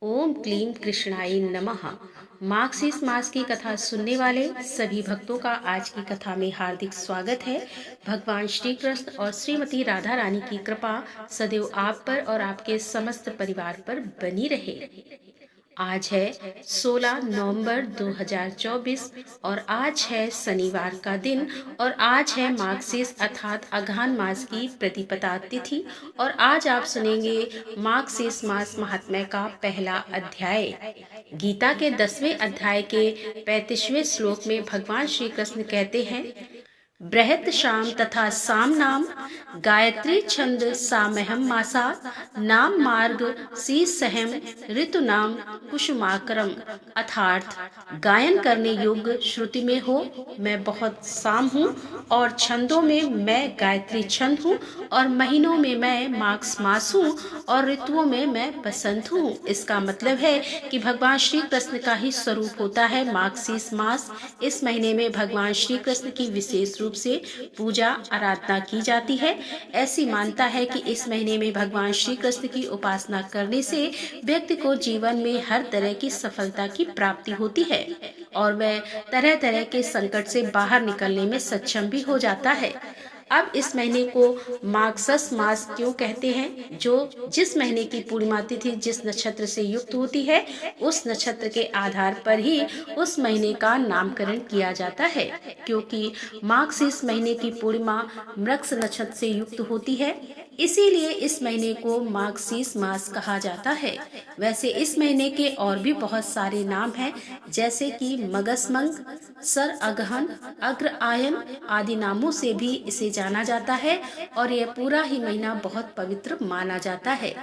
ओम क्लीं कृष्णाय नमः। मार्गशीर्ष मास की कथा सुनने वाले सभी भक्तों का आज की कथा में हार्दिक स्वागत है। भगवान श्री कृष्ण और श्रीमती राधा रानी की कृपा सदैव आप पर और आपके समस्त परिवार पर बनी रहे। आज है 16 नवंबर 2024 और आज है शनिवार का दिन और आज है मार्गशीर्ष अर्थात अगहन मास की प्रतिपदा तिथि। और आज आप सुनेंगे मार्गशीर्ष मास महात्म्य का पहला अध्याय। गीता के 10वें अध्याय के 35वें श्लोक में भगवान श्री कृष्ण कहते हैं, बृहत शाम तथा साम नाम गायत्री छंद सामहम मासा नाम मार्ग सी सहम ऋतु नाम कुसुमाकरम। अर्थात गायन करने योग्य श्रुति में हो मैं बहुत साम हूँ और छंदों में मैं गायत्री छंद हूँ और महीनों में मैं माघ मास हूँ और ऋतुओं में मैं बसंत हूँ। इसका मतलब है कि भगवान श्री कृष्ण का ही स्वरूप होता है मार्गशीर्ष मास। इस महीने में भगवान श्री कृष्ण की विशेष रूप से पूजा आराधना की जाती है। ऐसी मान्यता है कि इस महीने में भगवान श्री कृष्ण की उपासना करने से व्यक्ति को जीवन में हर तरह की सफलता की प्राप्ति होती है और वह तरह तरह के संकट से बाहर निकलने में सक्षम भी हो जाता है। अब इस महीने को मार्गशीर्ष मास क्यों कहते हैं? जिस महीने की पूर्णिमा तिथि जिस नक्षत्र से युक्त होती है उस नक्षत्र के आधार पर ही उस महीने का नामकरण किया जाता है। क्योंकि मार्गशीर्ष महीने की पूर्णिमा मृगश नक्षत्र से युक्त होती है, इसीलिए इस महीने को मार्गशीर्ष मास कहा जाता है। वैसे इस महीने के और भी बहुत सारे नाम हैं, जैसे कि मगसमंग, सर अगहन, अग्र आयन आदि नामों से भी इसे जाना जाता है और यह पूरा ही महीना बहुत पवित्र माना जाता है।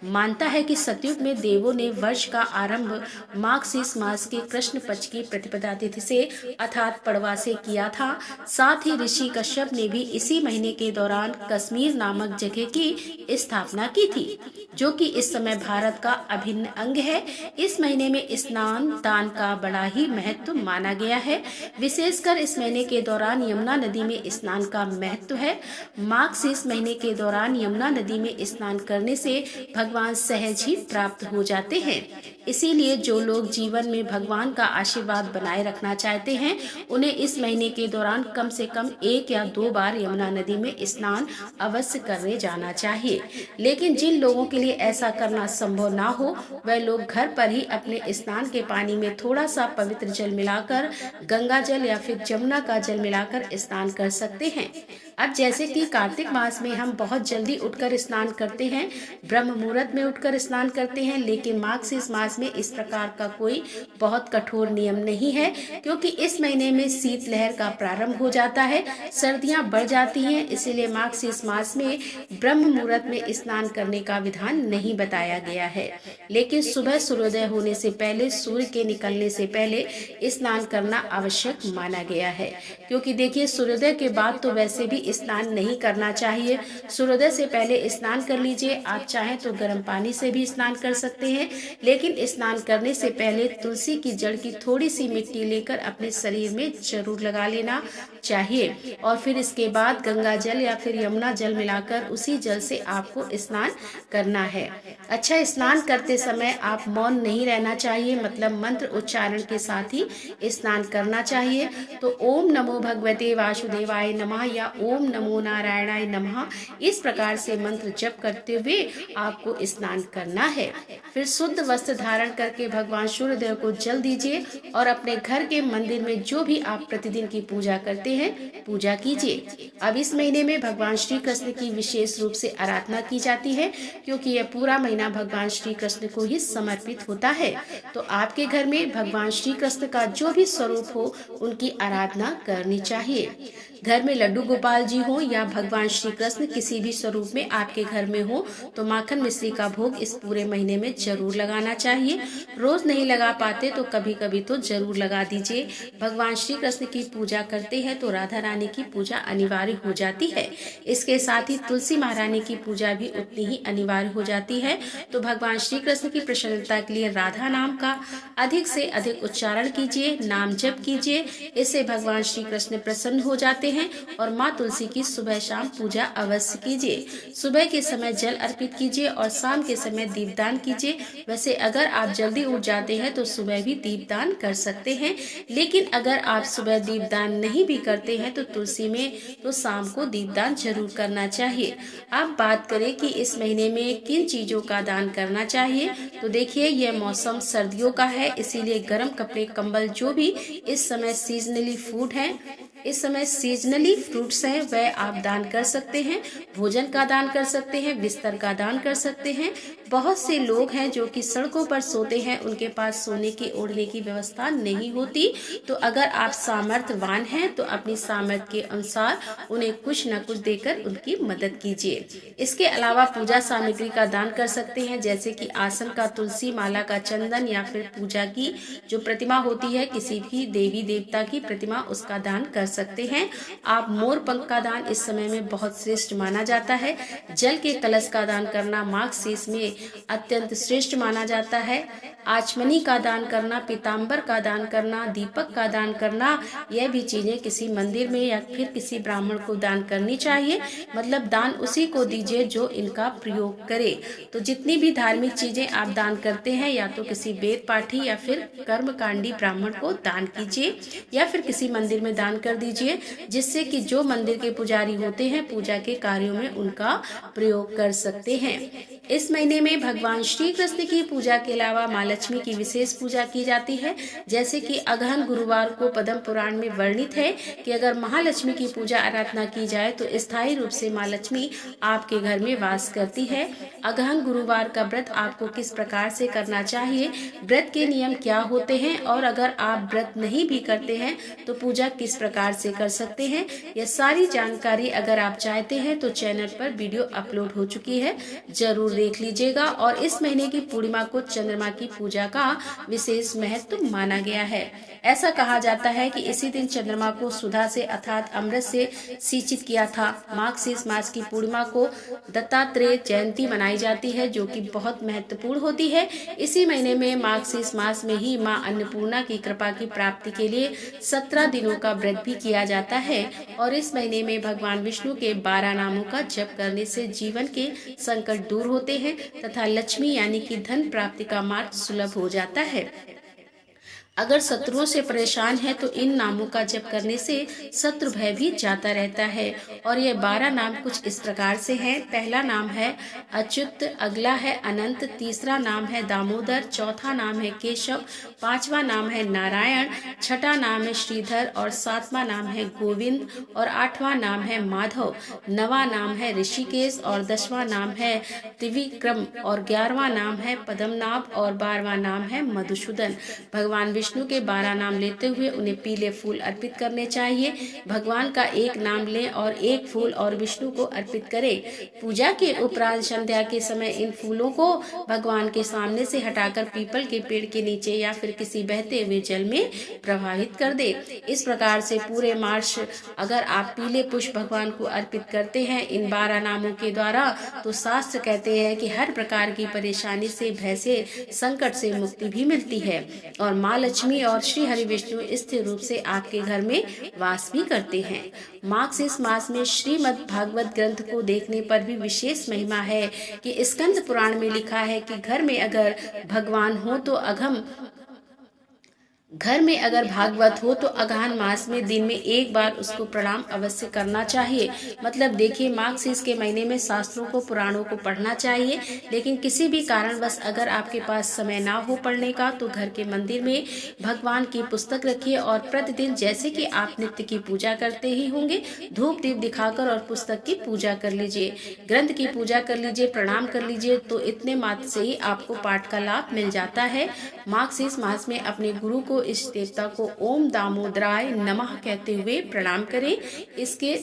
मानता है कि सतयुग में देवों ने वर्ष का आरंभ मार्गशीर्ष मास के कृष्ण पक्ष की प्रतिपदा तिथि से अर्थात पड़वा से किया था। साथ ही ऋषि कश्यप ने भी इसी महीने के दौरान कश्मीर नामक जगह की स्थापना की थी, जो कि इस समय भारत का अभिन्न अंग है। इस महीने में स्नान दान का बड़ा ही महत्व माना गया है। विशेषकर इस महीने के दौरान यमुना नदी में स्नान का महत्व है। मार्गशीर्ष महीने के दौरान यमुना नदी में स्नान करने से भगवान सहज ही प्राप्त हो जाते हैं। इसीलिए जो लोग जीवन में भगवान का आशीर्वाद बनाए रखना चाहते हैं उन्हें इस महीने के दौरान कम से कम 1 या 2 बार यमुना नदी में स्नान अवश्य करने जाना चाहिए। लेकिन जिन लोगों के लिए ऐसा करना संभव ना हो वह लोग घर पर ही अपने स्नान के पानी में थोड़ा सा पवित्र जल मिलाकर गंगा जल या फिर जमुना का जल मिलाकर स्नान कर सकते हैं। अब जैसे कि कार्तिक मास में हम बहुत जल्दी उठकर स्नान करते हैं, ब्रह्म मुहूर्त में उठकर स्नान करते हैं, लेकिन मार्गशीर्ष मास में इस प्रकार का कोई बहुत कठोर नियम नहीं है। क्योंकि इस महीने में शीतलहर का प्रारंभ हो जाता है, सर्दियां बढ़ जाती हैं, इसीलिए मार्गशीर्ष मास में ब्रह्म मुहूर्त में स्नान करने का विधान नहीं बताया गया है। लेकिन सुबह सूर्योदय होने से पहले, सूर्य के निकलने से पहले स्नान करना आवश्यक माना गया है। क्योंकि देखिए, सूर्योदय के बाद तो वैसे भी स्नान नहीं करना चाहिए। सूर्योदय से पहले स्नान कर लीजिए। आप चाहें तो गर्म पानी से भी स्नान कर सकते हैं, लेकिन स्नान करने से पहले तुलसी की जड़ की थोड़ी सी मिट्टी लेकर अपने शरीर में जरूर लगा लेना चाहिए और फिर इसके बाद गंगा जल या फिर यमुना जल मिलाकर उसी जल से आपको स्नान करना है। अच्छा, स्नान करते समय आप मौन नहीं रहना चाहिए, मतलब मंत्र उच्चारण के साथ ही स्नान करना चाहिए। तो ओम नमो भगवते वासुदेवाय नमः या ओम नमो नारायणाय नमः, इस प्रकार से मंत्र जप करते हुए आपको स्नान करना है। फिर शुद्ध वस्त्र धारण करके भगवान सूर्यदेव को जल दीजिए और अपने घर के मंदिर में जो भी आप प्रतिदिन की पूजा करते हैं पूजा कीजिए। अब इस महीने में भगवान श्री कृष्ण की विशेष रूप से आराधना की जाती है, क्योंकि यह पूरा महीना भगवान श्री कृष्ण को ही समर्पित होता है। तो आपके घर में भगवान श्री कृष्ण का जो भी स्वरूप हो उनकी आराधना करनी चाहिए। घर में लड्डू गोपाल जी हो या भगवान श्री कृष्ण किसी भी स्वरूप में आपके घर में हो तो माखन मिश्री का भोग इस पूरे महीने में जरूर लगाना चाहिए। रोज नहीं लगा पाते तो कभी कभी तो जरूर लगा दीजिए। भगवान श्री कृष्ण की पूजा करते हैं तो राधा रानी की पूजा अनिवार्य हो जाती है। इसके साथ ही तुलसी महारानी की पूजा भी उतनी ही अनिवार्य हो जाती है। तो भगवान श्री कृष्ण की प्रसन्नता के लिए राधा नाम का अधिक से अधिक उच्चारण कीजिए, नाम जप कीजिए। इससे भगवान श्री कृष्ण प्रसन्न हो जाते हैं और माँ तुलसी तुलसी की सुबह शाम पूजा अवश्य कीजिए। सुबह के समय जल अर्पित कीजिए और शाम के समय दीपदान कीजिए। वैसे अगर आप जल्दी उठ जाते हैं तो सुबह भी दीपदान कर सकते हैं, लेकिन अगर आप सुबह दीपदान नहीं भी करते हैं तो तुलसी में तो शाम को दीपदान जरूर करना चाहिए। अब बात करें कि इस महीने में किन चीजों का दान करना चाहिए, तो देखिए यह मौसम सर्दियों का है, इसीलिए गर्म कपड़े, कंबल, जो भी इस समय सीजनली फूड है, इस समय सीजनली फ्रूट्स हैं, वह आप दान कर सकते हैं। भोजन का दान कर सकते हैं, बिस्तर का दान कर सकते हैं। बहुत से लोग हैं जो कि सड़कों पर सोते हैं, उनके पास सोने की ओढ़ने की व्यवस्था नहीं होती, तो अगर आप सामर्थ्यवान हैं तो अपनी सामर्थ्य के अनुसार उन्हें कुछ न कुछ देकर उनकी मदद कीजिए। इसके अलावा पूजा सामग्री का दान कर सकते हैं, जैसे कि आसन का, तुलसी माला का, चंदन, या फिर पूजा की जो प्रतिमा होती है, किसी भी देवी देवता की प्रतिमा, उसका दान कर सकते हैं। आप मोर पंख का दान इस समय में बहुत श्रेष्ठ माना जाता है। जल के कलश का दान करना माघ शीस में अत्यंत श्रेष्ठ माना जाता है। आचमनी का दान करना, पीताम्बर का दान करना, दीपक का दान करना, यह भी चीजें किसी मंदिर में या फिर किसी ब्राह्मण को दान करनी चाहिए। मतलब दान उसी को दीजिए जो इनका प्रयोग करे। तो जितनी भी धार्मिक चीजें आप दान करते हैं, या तो किसी वेद पाठी या फिर कर्मकांडी ब्राह्मण को दान कीजिए, या फिर किसी मंदिर में दान कर दीजिए, जिससे कि जो मंदिर के पुजारी होते हैं पूजा के कार्यों में उनका प्रयोग कर सकते हैं। इस महीने में भगवान श्री कृष्ण की पूजा के अलावा माँ लक्ष्मी की विशेष पूजा की जाती है। जैसे कि अगहन गुरुवार को पद्म पुराण में वर्णित है कि अगर महालक्ष्मी की पूजा आराधना की जाए तो स्थायी रूप से माँ लक्ष्मी आपके घर में वास करती है। अगहन गुरुवार का व्रत आपको किस प्रकार से करना चाहिए, व्रत के नियम क्या होते हैं, और अगर आप व्रत नहीं भी करते हैं तो पूजा किस प्रकार से कर सकते हैं, यह सारी जानकारी अगर आप चाहते हैं तो चैनल पर वीडियो अपलोड हो चुकी है, जरूर देख लीजिएगा। और इस महीने की पूर्णिमा को चंद्रमा की पूजा का विशेष महत्व माना गया है। ऐसा कहा जाता है कि इसी दिन चंद्रमा को सुधा से अर्थात अमृत से सिंचित किया था। माघ शीस मास की पूर्णिमा को दत्तात्रेय जयंती मनाई जाती है, जो कि बहुत महत्वपूर्ण होती है। इसी महीने में माघ शीस मास में ही माँ अन्नपूर्णा की कृपा की प्राप्ति के लिए 17 दिनों का व्रत भी किया जाता है। और इस महीने में भगवान विष्णु के 12 नामों का जप करने से जीवन के संकट दूर होते हैं तथा लक्ष्मी यानी कि धन प्राप्ति का मार्ग सुलभ हो जाता है। अगर शत्रुओं से परेशान है तो इन नामों का जप करने से शत्रु भय भी जाता रहता है। और ये 12 नाम कुछ इस प्रकार से हैं। पहला नाम है अच्युत, अगला है अनंत, तीसरा नाम है दामोदर, चौथा नाम है केशव, पांचवा नाम है नारायण, छठा नाम है श्रीधर, और सातवां नाम है गोविंद, और आठवां नाम है माधव, नवा नाम है ऋषिकेश, और 10वां नाम है त्रिविक्रम, और 11वां नाम है पद्मनाभ, और 12वां नाम है मधुसूदन। भगवान विष्णु के 12 नाम लेते हुए उन्हें पीले फूल अर्पित करने चाहिए। भगवान का एक नाम लें और एक फूल और विष्णु को अर्पित करें। पूजा के उपरांत संध्या के समय इन फूलों को भगवान के सामने से हटाकर पीपल के पेड़ के नीचे या फिर किसी बहते हुए जल में प्रवाहित कर दे। इस प्रकार से पूरे मार्च अगर आप पीले पुष्प भगवान को अर्पित करते हैं इन 12 नामों के द्वारा, तो शास्त्र कहते हैं कि हर प्रकार की परेशानी से, भय से, संकट से मुक्ति भी मिलती है। और माँ लक्ष्मी और श्री हरि विष्णु स्थिर रूप से आपके घर में वास भी करते हैं। माघ शीस मास में श्रीमद् भागवत ग्रंथ को देखने पर भी विशेष महिमा है कि स्कंद पुराण में लिखा है कि घर में अगर भगवान हो तो घर में अगर भागवत हो तो अगहन मास में दिन में एक बार उसको प्रणाम अवश्य करना चाहिए। मतलब देखिए, माघ शीस के महीने में शास्त्रों को, पुराणों को पढ़ना चाहिए, लेकिन किसी भी कारणवश अगर आपके पास समय ना हो पढ़ने का तो घर के मंदिर में भगवान की पुस्तक रखिए और प्रतिदिन जैसे कि आप नित्य की पूजा करते ही होंगे, धूप दीप दिखाकर और पुस्तक की पूजा कर लीजिए, ग्रंथ की पूजा कर लीजिए, प्रणाम कर लीजिए, तो इतने मात्र से ही आपको पाठ का लाभ मिल जाता है। माघ शीस मास में अपने गुरु को, इस देवता को ओम दामोदराय नमः कहते हुए प्रणाम करें। इसके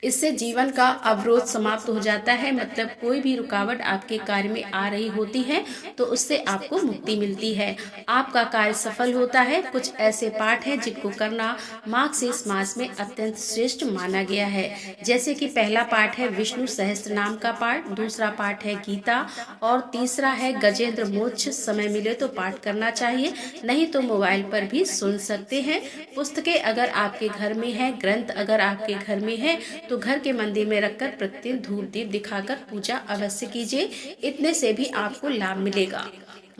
इससे जीवन का अवरोध समाप्त हो जाता है, मतलब कोई भी रुकावट आपके कार्य में आ रही होती है तो उससे आपको मुक्ति मिलती है, आपका कार्य सफल होता है। कुछ ऐसे पाठ हैं जिनको करना मार्गशीर्ष मास में अत्यंत श्रेष्ठ माना गया है, जैसे कि पहला पाठ है विष्णु सहस्त्र नाम का पाठ, दूसरा पाठ है गीता और तीसरा है गजेंद्र मोक्ष। समय मिले तो पाठ करना चाहिए, नहीं तो मोबाइल पर भी सुन सकते हैं। पुस्तकें अगर आपके घर में है, ग्रंथ अगर आपके घर में है तो घर के मंदिर में रखकर प्रतिदिन धूप दीप दिखाकर पूजा अवश्य कीजिए, इतने से भी आपको लाभ मिलेगा।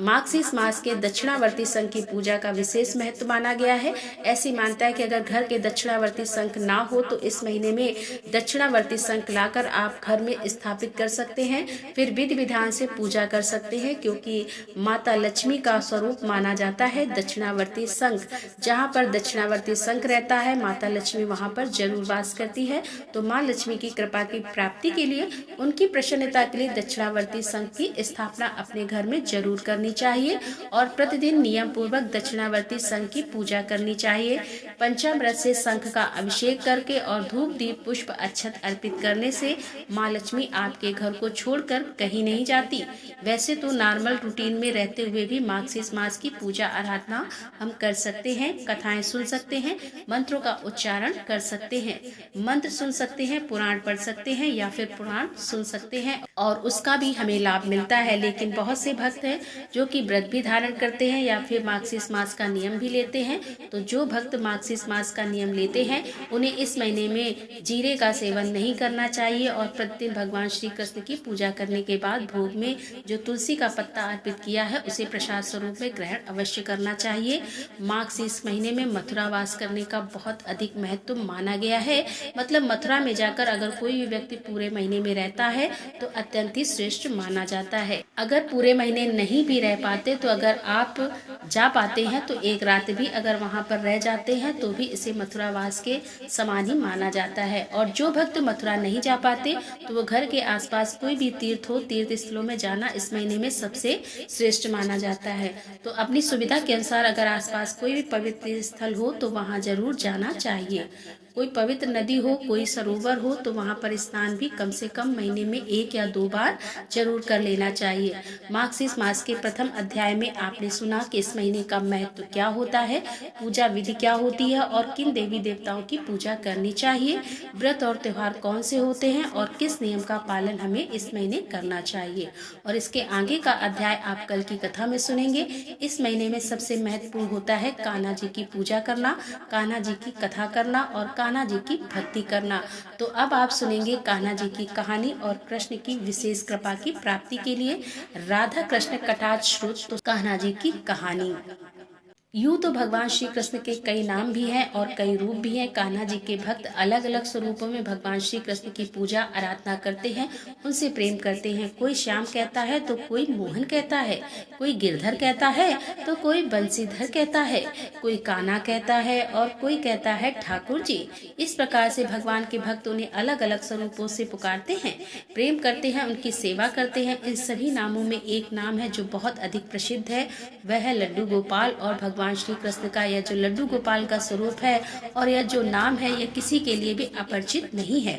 मार्गशीर्ष मास के दक्षिणावर्ती शंख की पूजा का विशेष महत्व माना गया है। ऐसी मान्यता है कि अगर घर के दक्षिणावर्ती शंख ना हो तो इस महीने में दक्षिणावर्ती शंख लाकर आप घर में स्थापित कर सकते हैं, फिर विधि विधान से पूजा कर सकते हैं, क्योंकि माता लक्ष्मी का स्वरूप माना जाता है दक्षिणावर्ती शंख। जहाँ पर दक्षिणावर्ती शंख रहता है माता लक्ष्मी वहाँ पर जरूर वास करती है। तो माँ लक्ष्मी की कृपा की प्राप्ति के लिए, उनकी प्रसन्नता के लिए दक्षिणावर्ती शंख की स्थापना अपने घर में जरूर करनी चाहिए और प्रतिदिन नियम पूर्वक दक्षिणावर्ती शंख की पूजा करनी चाहिए। पंचामृत से शंख का अभिषेक करके और धूप दीप पुष्प अक्षत अर्पित करने से माँ लक्ष्मी आपके घर को छोड़कर कहीं नहीं जाती। वैसे तो नॉर्मल रूटीन में रहते हुए भी मार्गशीर्ष मास की पूजा आराधना हम कर सकते हैं, कथाएं सुन सकते हैं, मंत्रों का उच्चारण कर सकते हैं, मंत्र सुन सकते हैं, पुराण पढ़ सकते हैं या फिर पुराण सुन सकते हैं और उसका भी हमें लाभ मिलता है। लेकिन बहुत से भक्त हैं जो कि व्रत भी धारण करते हैं या फिर मार्गशीर्ष मास का नियम भी लेते हैं। तो जो भक्त मार्गशीर्ष मास का नियम लेते हैं उन्हें इस महीने में जीरे का सेवन नहीं करना चाहिए और प्रतिदिन भगवान श्री कृष्ण की पूजा करने के बाद भोग में जो तुलसी का पत्ता अर्पित किया है उसे प्रसाद स्वरूप में ग्रहण अवश्य करना चाहिए। मार्गशीर्ष महीने में मथुरा वास करने का बहुत अधिक महत्व माना गया है, मतलब मथुरा में जाकर अगर कोई भी व्यक्ति पूरे महीने में रहता है तो अत्यंत ही श्रेष्ठ माना जाता है। अगर पूरे महीने नहीं भी रह पाते तो अगर आप जा पाते हैं तो एक रात भी अगर वहां पर रह जाते हैं तो भी इसे मथुरा वास के समान ही माना जाता है। और जो भक्त मथुरा नहीं जा पाते तो वो घर के आसपास कोई भी तीर्थ स्थलों में जाना इस महीने में सबसे श्रेष्ठ माना जाता है। तो अपनी सुविधा के अनुसार अगर आसपास कोई भी पवित्र स्थल हो तो वहां जरूर जाना चाहिए। कोई पवित्र नदी हो, कोई सरोवर हो तो वहां पर स्नान भी कम से कम महीने में 1 या 2 बार जरूर कर लेना चाहिए। मार्गशीर्ष मास के प्रथम अध्याय में आपने सुना कि इस महीने का महत्व क्या होता है, पूजा विधि क्या होती है और किन देवी देवताओं की पूजा करनी चाहिए, व्रत और त्योहार कौन से होते हैं और किस नियम का पालन हमें इस महीने करना चाहिए। और इसके आगे का अध्याय आप कल की कथा में सुनेंगे। इस महीने में सबसे महत्वपूर्ण होता है कान्हा जी की पूजा करना, कान्हा जी की कथा करना और कान्हा जी की भक्ति करना। तो अब आप सुनेंगे कान्हा जी की कहानी और कृष्ण की विशेष कृपा की प्राप्ति के लिए राधा कृष्ण कटाक्ष श्रुत तो कान्हा जी की कहानी। यूँ तो भगवान श्री कृष्ण के कई नाम भी हैं और कई रूप भी हैं। कान्हा जी के भक्त अलग अलग स्वरूपों में भगवान श्री कृष्ण की पूजा आराधना करते हैं, उनसे प्रेम करते हैं। कोई श्याम कहता है तो कोई मोहन कहता है, कोई गिरधर कहता है तो कोई बंसीधर कहता है, कोई कान्हा कहता है और कोई कहता है ठाकुर जी। इस प्रकार से भगवान के भक्त उन्हें अलग अलग स्वरूपों से पुकारते हैं, प्रेम करते हैं, उनकी सेवा करते हैं। इन सभी नामों में एक नाम है जो बहुत अधिक प्रसिद्ध है, वह है लड्डू गोपाल। और भगवान श्री कृष्ण का यह जो लड्डू गोपाल का स्वरूप है और यह जो नाम है यह किसी के लिए भी अपरिचित नहीं है।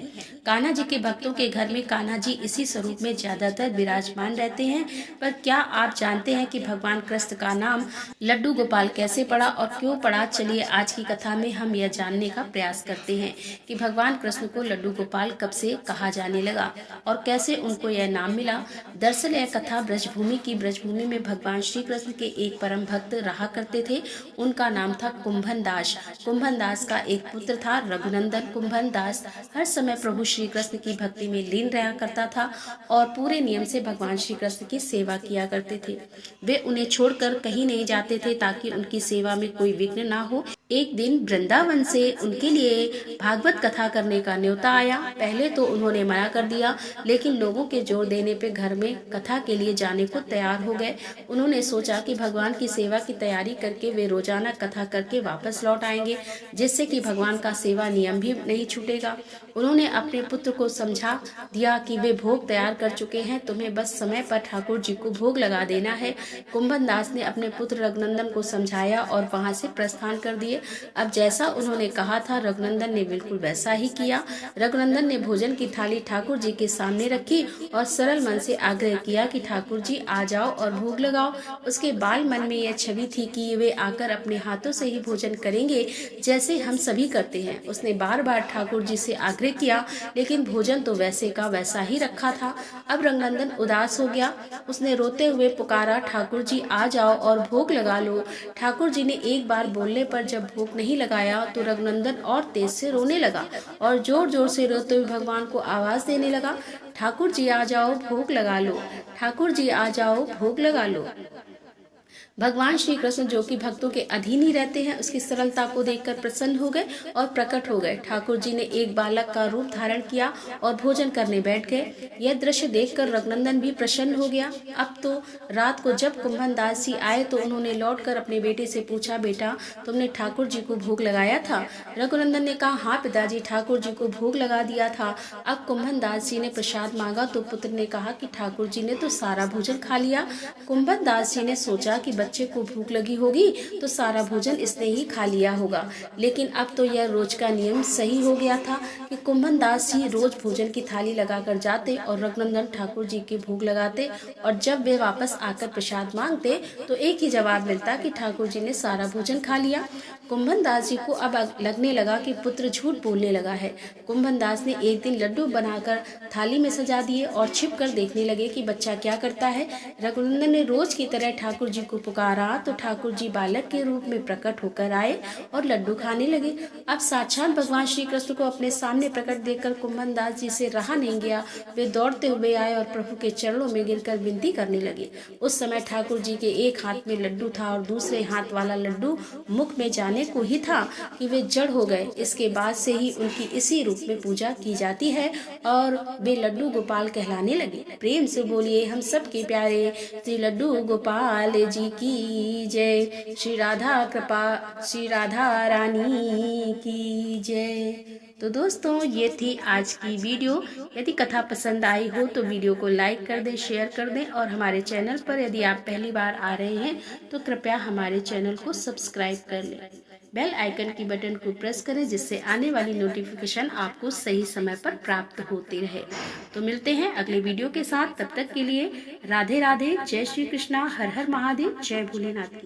कान्हा जी के भक्तों के घर में कान्हा जी इसी स्वरूप में ज्यादातर विराजमान रहते हैं। पर क्या आप जानते हैं कि भगवान कृष्ण का नाम लड्डू गोपाल कैसे पड़ा और क्यों पड़ा? चलिए आज की कथा में हम यह जानने का प्रयास करते हैं कि भगवान कृष्ण को लड्डू गोपाल कब से कहा जाने लगा और कैसे उनको यह नाम मिला। दरअसल यह कथा ब्रजभूमि की। ब्रजभूमि में भगवान श्री कृष्ण के एक परम भक्त रहा करते थे, उनका नाम था कुंभन दास। कुंभन दास का एक पुत्र था रघुनंदन। कुंभन दास हर समय प्रभु श्री कृष्ण की भक्ति में लीन रहा करता था और पूरे नियम से भगवान श्री कृष्ण की सेवा किया करते थे। वे उन्हें छोड़कर कहीं नहीं जाते थे ताकि उनकी सेवा में कोई विघ्न ना हो। एक दिन वृंदावन से उनके लिए भागवत कथा करने का न्योता आया। पहले तो उन्होंने मना कर दिया, लेकिन लोगों के जोर देने पे घर में कथा के लिए जाने को तैयार हो गए। उन्होंने सोचा कि भगवान की सेवा की तैयारी करके वे रोजाना कथा करके वापस लौट आएंगे, जिससे कि भगवान का सेवा नियम भी नहीं छूटेगा। उन्होंने अपने पुत्र को समझा दिया कि वे भोग तैयार कर चुके हैं, तुम्हें बस समय पर ठाकुर जी को भोग लगा देना है। कुंभन दास ने अपने पुत्र रघुनंदन को समझाया और वहां से प्रस्थान कर दिए। अब जैसा उन्होंने कहा था रघुनंदन ने बिल्कुल वैसा ही किया। रघुनंदन ने भोजन की थाली ठाकुर जी के सामने रखी और सरल मन से आग्रह किया कि ठाकुर जी आ जाओ और भोग लगाओ। उसके बाल मन में यह छवि थी कि वे आकर अपने हाथों से ही भोजन करेंगे जैसे हम सभी करते हैं। उसने बार बार ठाकुर जी से आग्रह किया, लेकिन भोजन तो वैसे का वैसा ही रखा था। अब रघुनंदन उदास हो गया। उसने रोते हुए पुकारा, ठाकुर जी आ जाओ और भोग लगा लो। ठाकुर जी ने एक बार बोलने पर जब भोग नहीं लगाया तो रघुनंदन और तेज से रोने लगा और जोर जोर से रोते हुए भगवान को आवाज देने लगा, ठाकुर जी आ जाओ भोग लगा लो, ठाकुर जी आ जाओ भोग लगा लो। भगवान श्री कृष्ण, जो कि भक्तों के अधीन ही रहते हैं, उसकी सरलता को देखकर प्रसन्न हो गए और प्रकट हो गए। ठाकुर जी ने एक बालक का रूप धारण किया और भोजन करने बैठ गए। यह दृश्य देखकर रघुनंदन भी प्रसन्न हो गया। अब तो रात को जब कुंभन दास जी आए तो उन्होंने लौटकर अपने बेटे से पूछा, बेटा तुमने ठाकुर जी को भोग लगाया था? रघुनंदन ने कहा, हाँ पिताजी, ठाकुर जी को भोग लगा दिया था। अब कुंभन दास जी ने प्रसाद मांगा तो पुत्र ने कहा कि ठाकुर जी ने तो सारा भोजन खा लिया। कुंभन दास जी ने सोचा कि बच्चे को भूख लगी होगी तो सारा भोजन इसने ही खा लिया होगा, लेकिन अब तो यह रोज का नियम सही हो गया था कि कुंभन दास जी रोज भोजन की थाली लगाकर जाते और रघुनंदन ठाकुर जी के भोग लगाते, और जब वे वापस आकर प्रसाद मांगते तो एक ही जवाब मिलता कि ठाकुर जी ने सारा भोजन खा लिया। कुंभन दास जी को अब लगने लगा कि पुत्र झूठ बोलने लगा है। कुंभन दास ने एक दिन लड्डू बनाकर थाली में सजा दिए और छिप कर देखने लगे कि बच्चा क्या करता है। रघुनंदन ने रोज की तरह ठाकुर जी को पुकारा तो ठाकुर जी बालक के रूप में प्रकट होकर आए और लड्डू खाने लगे। अब साक्षात भगवान श्री कृष्ण को अपने सामने प्रकट देखकर कुंभन दास जी से रहा नहीं गया। वे दौड़ते हुए आए और प्रभु के चरणों में गिरकर विनती करने लगे। उस समय ठाकुर जी के एक हाथ में लड्डू था और दूसरे हाथ वाला लड्डू मुख में जाने को ही था कि वे जड़ हो गए। इसके बाद से ही उनकी इसी रूप में पूजा की जाती है और वे लड्डू गोपाल कहलाने लगे। प्रेम से बोलिए हम सबके प्यारे श्री लड्डू गोपाल जी की जय। श्री राधा रानी की जय। तो दोस्तों, ये थी आज की वीडियो। यदि कथा पसंद आई हो तो वीडियो को लाइक कर दें, शेयर कर दें, और हमारे चैनल पर यदि आप पहली बार आ रहे हैं तो कृपया हमारे चैनल को सब्सक्राइब कर लें। बेल आइकन की बटन को प्रेस करें जिससे आने वाली नोटिफिकेशन आपको सही समय पर प्राप्त होती रहे। तो मिलते हैं अगले वीडियो के साथ। तब तक के लिए राधे राधे, जय श्री कृष्णा, हर हर महादेव, जय भोलेनाथ।